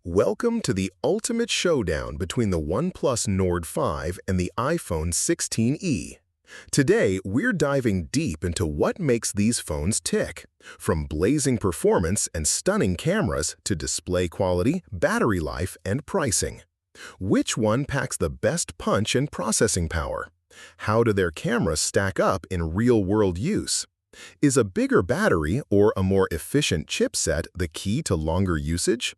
Welcome to the ultimate showdown between the OnePlus Nord 5 and the iPhone 16e. Today, we're diving deep into what makes these phones tick, from blazing performance and stunning cameras to display quality, battery life, and pricing. Which one packs the best punch and processing power? How do their cameras stack up in real-world use? Is a bigger battery or a more efficient chipset the key to longer usage?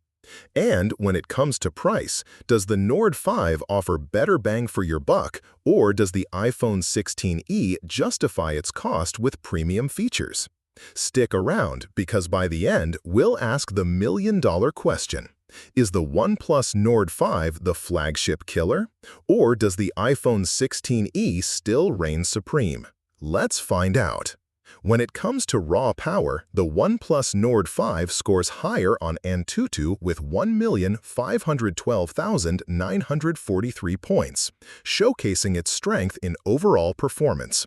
And when it comes to price, does the Nord 5 offer better bang for your buck, or does the iPhone 16e justify its cost with premium features? Stick around, because by the end, we'll ask the million-dollar question. Is the OnePlus Nord 5 the flagship killer, or does the iPhone 16e still reign supreme? Let's find out. When it comes to raw power, the OnePlus Nord 5 scores higher on Antutu with 1,512,943 points, showcasing its strength in overall performance.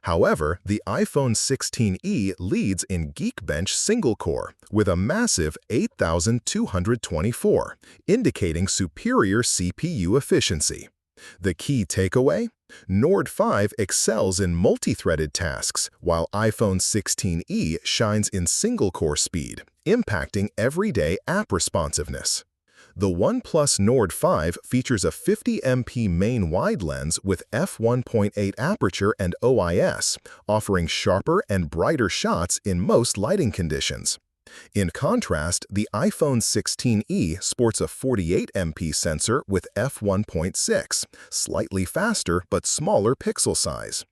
However, the iPhone 16e leads in Geekbench single-core with a massive 8,224, indicating superior CPU efficiency. The key takeaway? Nord 5 excels in multi-threaded tasks, while iPhone 16e shines in single-core speed, impacting everyday app responsiveness. The OnePlus Nord 5 features a 50MP main wide lens with f1.8 aperture and OIS, offering sharper and brighter shots in most lighting conditions. In contrast, the iPhone 16e sports a 48MP sensor with f1.6, slightly faster but smaller pixel size.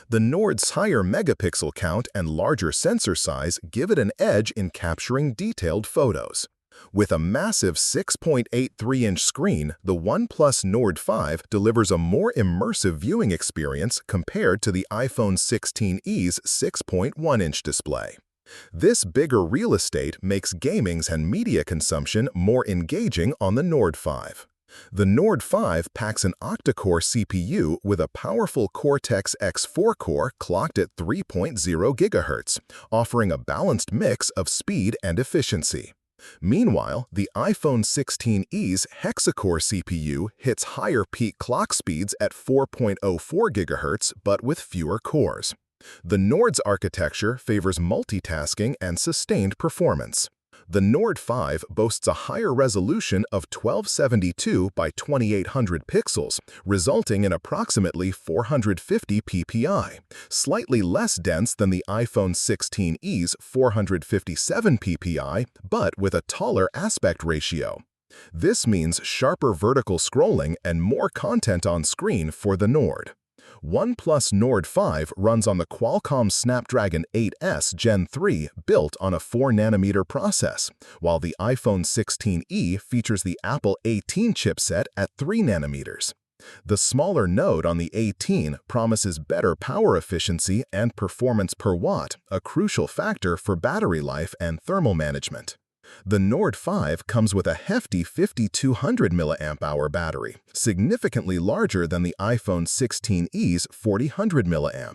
The Nord's higher megapixel count and larger sensor size give it an edge in capturing detailed photos. With a massive 6.83-inch screen, the OnePlus Nord 5 delivers a more immersive viewing experience compared to the iPhone 16e's 6.1-inch display. This bigger real estate makes gaming and media consumption more engaging on the Nord 5. The Nord 5 packs an octa-core CPU with a powerful Cortex-X4 core clocked at 3.0 GHz, offering a balanced mix of speed and efficiency. Meanwhile, the iPhone 16e's hexa-core CPU hits higher peak clock speeds at 4.04 GHz but with fewer cores. The Nord's architecture favors multitasking and sustained performance. The Nord 5 boasts a higher resolution of 1272 by 2800 pixels, resulting in approximately 450 ppi, slightly less dense than the iPhone 16e's 457 ppi, but with a taller aspect ratio. This means sharper vertical scrolling and more content on screen for the Nord. OnePlus Nord 5 runs on the Qualcomm Snapdragon 8S Gen 3 built on a 4nm process, while the iPhone 16e features the Apple A18 chipset at 3nm. The smaller node on the A18 promises better power efficiency and performance per watt, a crucial factor for battery life and thermal management. The Nord 5 comes with a hefty 5200 mAh battery, significantly larger than the iPhone 16e's 4000 mAh.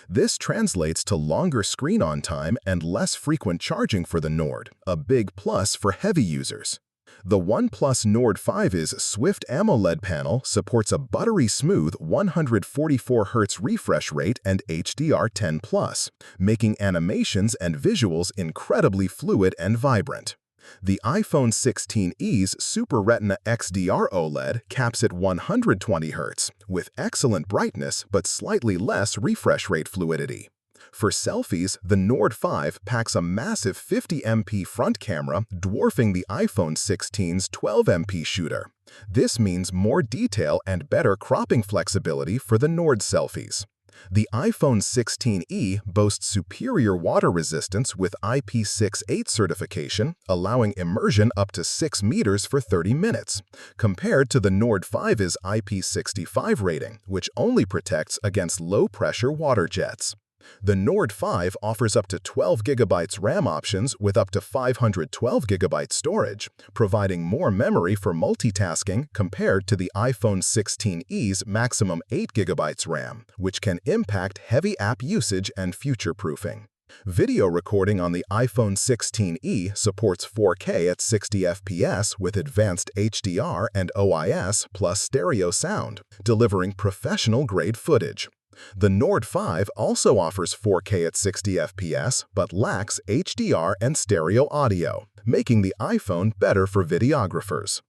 This translates to longer screen-on time and less frequent charging for the Nord, a big plus for heavy users. The OnePlus Nord 5's Swift AMOLED panel supports a buttery-smooth 144Hz refresh rate and HDR10+, making animations and visuals incredibly fluid and vibrant. The iPhone 16e's Super Retina XDR OLED caps at 120Hz, with excellent brightness but slightly less refresh rate fluidity. For selfies, the Nord 5 packs a massive 50MP front camera, dwarfing the iPhone 16's 12MP shooter. This means more detail and better cropping flexibility for the Nord selfies. The iPhone 16e boasts superior water resistance with IP68 certification, allowing immersion up to 6 meters for 30 minutes, compared to the Nord 5's IP65 rating, which only protects against low-pressure water jets. The Nord 5 offers up to 12 GB RAM options with up to 512 GB storage, providing more memory for multitasking compared to the iPhone 16e's maximum 8 GB RAM, which can impact heavy app usage and future-proofing. Video recording on the iPhone 16e supports 4K at 60 FPS with advanced HDR and OIS plus stereo sound, delivering professional-grade footage. The Nord 5 also offers 4K at 60 FPS but lacks HDR and stereo audio, making the iPhone better for videographers.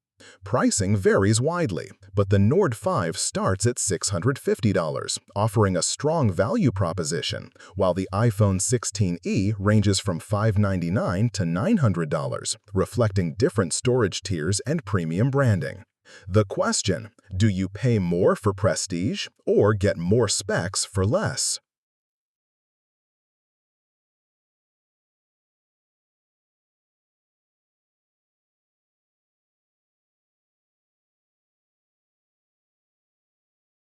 Pricing varies widely, but the Nord 5 starts at $650, offering a strong value proposition, while the iPhone 16e ranges from $599 to $900, reflecting different storage tiers and premium branding. The question: do you pay more for prestige or get more specs for less?